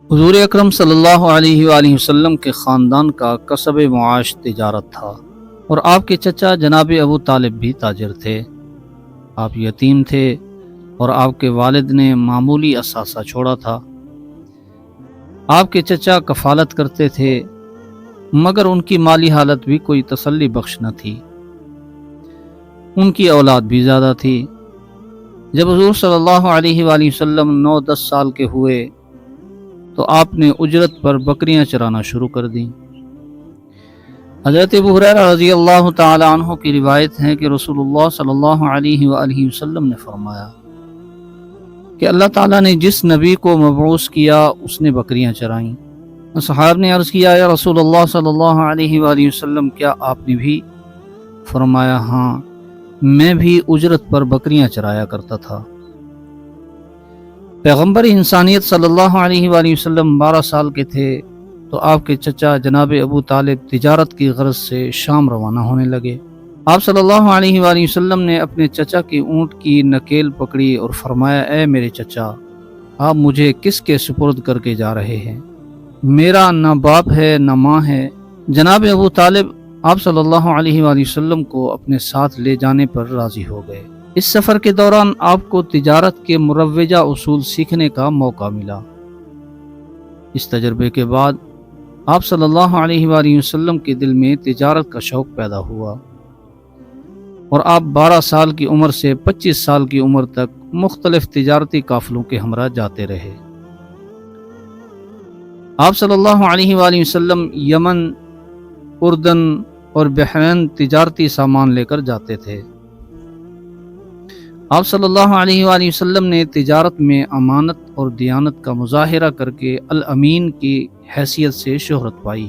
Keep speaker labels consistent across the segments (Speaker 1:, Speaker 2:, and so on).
Speaker 1: حضور اکرم صلی اللہ علیہ وآلہ وسلم کے خاندان کا کسب معاش تجارت تھا، اور آپ کے چچا جناب ابو طالب بھی تاجر تھے۔ آپ یتیم تھے اور آپ کے والد نے معمولی اثاثہ چھوڑا تھا۔ آپ کے چچا کفالت کرتے تھے، مگر ان کی مالی حالت بھی کوئی تسلی بخش نہ تھی۔ ان کی اولاد بھی زیادہ تھی۔ جب حضور صلی اللہ علیہ وآلہ وسلم 9-10 سال کے ہوئے تو آپ نے اجرت پر بکریاں چرانا شروع کر دیں۔ حضرت ابو ہریرہ رضی اللہ تعالی عنہ کی روایت ہے کہ رسول اللہ صلی اللہ علیہ وآلہ وسلم نے فرمایا کہ اللہ تعالیٰ نے جس نبی کو مبعوث کیا اس نے بکریاں چرائیں۔ صحابہ نے عرض کیا، یا رسول اللہ صلی اللہ علیہ وآلہ وسلم، کیا آپ نے بھی؟ فرمایا، ہاں، میں بھی اجرت پر بکریاں چرایا کرتا تھا۔ پیغمبر انسانیت صلی اللہ علیہ وآلہ وسلم 12 سال کے تھے تو آپ کے چچا جناب ابو طالب تجارت کی غرض سے شام روانہ ہونے لگے۔ آپ صلی اللہ علیہ وآلہ وسلم نے اپنے چچا کی اونٹ کی نکیل پکڑی اور فرمایا، اے میرے چچا، آپ مجھے کس کے سپرد کر کے جا رہے ہیں؟ میرا نہ باپ ہے نہ ماں ہے۔ جناب ابو طالب آپ صلی اللہ علیہ وآلہ وسلم کو اپنے ساتھ لے جانے پر راضی ہو گئے۔ اس سفر کے دوران آپ کو تجارت کے مروجہ اصول سیکھنے کا موقع ملا۔ اس تجربے کے بعد آپ صلی اللہ علیہ وآلہ وسلم کے دل میں تجارت کا شوق پیدا ہوا، اور آپ 12 سال کی عمر سے 25 سال کی عمر تک مختلف تجارتی قافلوں کے ہمراہ جاتے رہے۔ آپ صلی اللہ علیہ وآلہ وسلم یمن، اردن اور بحرین تجارتی سامان لے کر جاتے تھے۔ آپ صلی اللہ علیہ وآلہ وسلم نے تجارت میں امانت اور دیانت کا مظاہرہ کر کے الامین کی حیثیت سے شہرت پائی،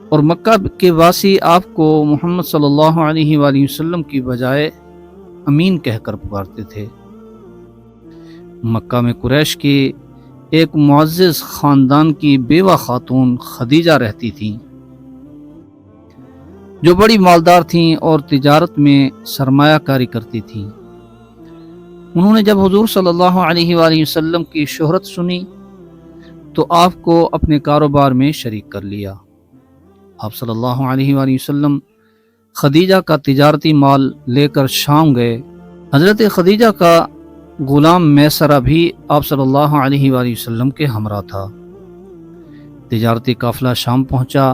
Speaker 1: اور مکہ کے واسی آپ کو محمد صلی اللہ علیہ وآلہ وسلم کی بجائے امین کہہ کر پکارتے تھے۔ مکہ میں قریش کے ایک معزز خاندان کی بیوہ خاتون خدیجہ رہتی تھیں، جو بڑی مالدار تھیں اور تجارت میں سرمایہ کاری کرتی تھیں۔ انہوں نے جب حضور صلی اللہ علیہ وآلہ وسلم کی شہرت سنی تو آپ کو اپنے کاروبار میں شریک کر لیا۔ آپ صلی اللہ علیہ وآلہ وسلم خدیجہ کا تجارتی مال لے کر شام گئے۔ حضرت خدیجہ کا غلام میسرہ بھی آپ صلی اللہ علیہ وآلہ وسلم کے ہمراہ تھا۔ تجارتی قافلہ شام پہنچا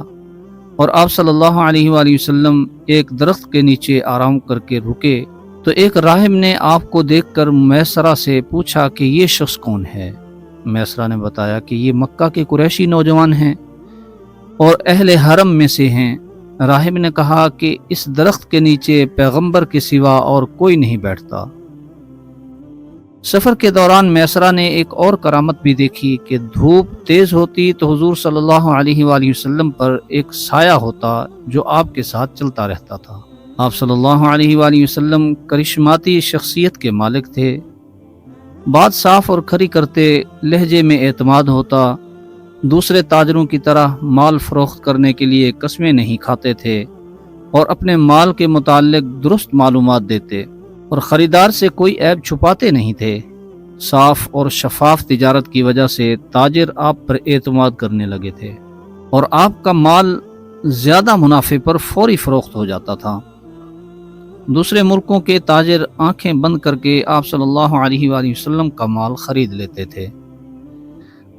Speaker 1: اور آپ صلی اللہ علیہ وآلہ وسلم ایک درخت کے نیچے آرام کر کے رکے تو ایک راہب نے آپ کو دیکھ کر میسرہ سے پوچھا کہ یہ شخص کون ہے؟ میسرہ نے بتایا کہ یہ مکہ کے قریشی نوجوان ہیں اور اہل حرم میں سے ہیں۔ راہب نے کہا کہ اس درخت کے نیچے پیغمبر کے سوا اور کوئی نہیں بیٹھتا۔ سفر کے دوران میسرہ نے ایک اور کرامت بھی دیکھی کہ دھوپ تیز ہوتی تو حضور صلی اللہ علیہ وآلہ وسلم پر ایک سایہ ہوتا جو آپ کے ساتھ چلتا رہتا تھا۔ آپ صلی اللہ علیہ وآلہ وسلم کرشماتی شخصیت کے مالک تھے۔ بات صاف اور کھری کرتے، لہجے میں اعتماد ہوتا، دوسرے تاجروں کی طرح مال فروخت کرنے کے لیے قسمیں نہیں کھاتے تھے اور اپنے مال کے متعلق درست معلومات دیتے، اور خریدار سے کوئی عیب چھپاتے نہیں تھے۔ صاف اور شفاف تجارت کی وجہ سے تاجر آپ پر اعتماد کرنے لگے تھے، اور آپ کا مال زیادہ منافع پر فوری فروخت ہو جاتا تھا۔ دوسرے ملکوں کے تاجر آنکھیں بند کر کے آپ صلی اللہ علیہ وآلہ وسلم کا مال خرید لیتے تھے۔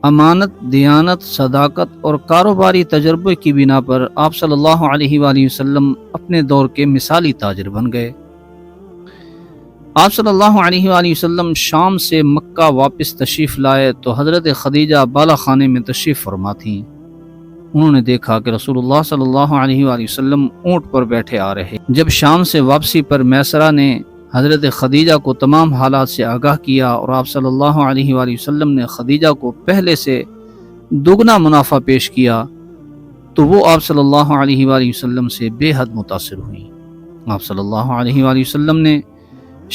Speaker 1: امانت، دیانت، صداقت اور کاروباری تجربے کی بنا پر آپ صلی اللہ علیہ وآلہ وسلم اپنے دور کے مثالی تاجر بن گئے۔ آپ صلی اللہ علیہ وآلہ وسلم شام سے مکہ واپس تشریف لائے تو حضرت خدیجہ بالا خانے میں تشریف فرما تھیں۔ انہوں نے دیکھا کہ رسول اللہ صلی اللہ علیہ وآلہ وسلم اونٹ پر بیٹھے آ رہے۔ جب شام سے واپسی پر میسرہ نے حضرت خدیجہ کو تمام حالات سے آگاہ کیا اور آپ صلی اللہ علیہ وآلہ وسلم نے خدیجہ کو پہلے سے دگنا منافع پیش کیا تو وہ آپ صلی اللہ علیہ وآلہ وسلم سے بے حد متاثر ہوئیں۔ آپ صلی اللہ علیہ وآلہ وسلم نے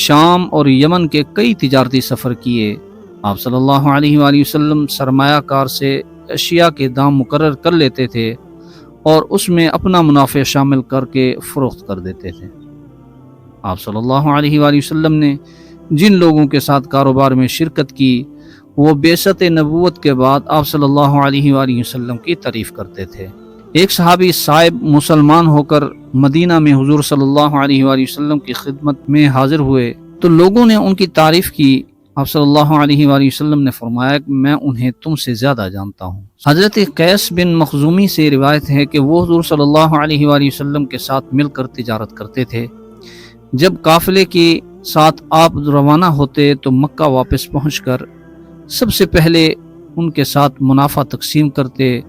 Speaker 1: شام اور یمن کے کئی تجارتی سفر کیے۔ آپ صلی اللہ علیہ وآلہ وسلم سرمایہ کار سے اشیاء کے دام مقرر کر لیتے تھے اور اس میں اپنا منافع شامل کر کے فروخت کر دیتے تھے۔ آپ صلی اللہ علیہ وآلہ وسلم نے جن لوگوں کے ساتھ کاروبار میں شرکت کی وہ بعثت نبوت کے بعد آپ صلی اللہ علیہ وآلہ وسلم کی تعریف کرتے تھے۔ ایک صحابی صاحب مسلمان ہو کر مدینہ میں حضور صلی اللہ علیہ وآلہ وسلم کی خدمت میں حاضر ہوئے تو لوگوں نے ان کی تعریف کی۔ آپ صلی اللہ علیہ وآلہ وسلم نے فرمایا کہ میں انہیں تم سے زیادہ جانتا ہوں۔ حضرت قیس بن مخزومی سے روایت ہے کہ وہ حضور صلی اللہ علیہ وآلہ وسلم کے ساتھ مل کر تجارت کرتے تھے۔ جب قافلے کے ساتھ آپ روانہ ہوتے تو مکہ واپس پہنچ کر سب سے پہلے ان کے ساتھ منافع تقسیم کرتے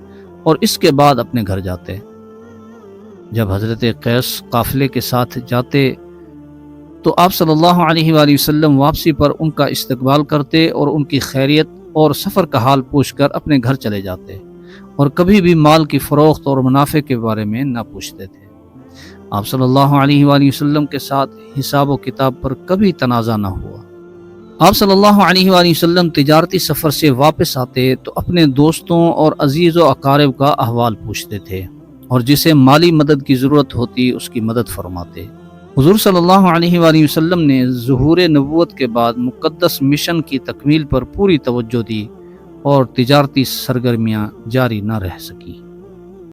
Speaker 1: اور اس کے بعد اپنے گھر جاتے۔ جب حضرت قیس قافلے کے ساتھ جاتے تو آپ صلی اللہ علیہ وآلہ وسلم واپسی پر ان کا استقبال کرتے اور ان کی خیریت اور سفر کا حال پوچھ کر اپنے گھر چلے جاتے اور کبھی بھی مال کی فروخت اور منافع کے بارے میں نہ پوچھتے تھے۔ آپ صلی اللہ علیہ وآلہ وسلم کے ساتھ حساب و کتاب پر کبھی تنازع نہ ہوا۔ آپ صلی اللہ علیہ وآلہ وسلم تجارتی سفر سے واپس آتے تو اپنے دوستوں اور عزیز و اقارب کا احوال پوچھتے تھے اور جسے مالی مدد کی ضرورت ہوتی اس کی مدد فرماتے۔ حضور صلی اللہ علیہ وآلہ وسلم نے ظہور نبوت کے بعد مقدس مشن کی تکمیل پر پوری توجہ دی اور تجارتی سرگرمیاں جاری نہ رہ سکی۔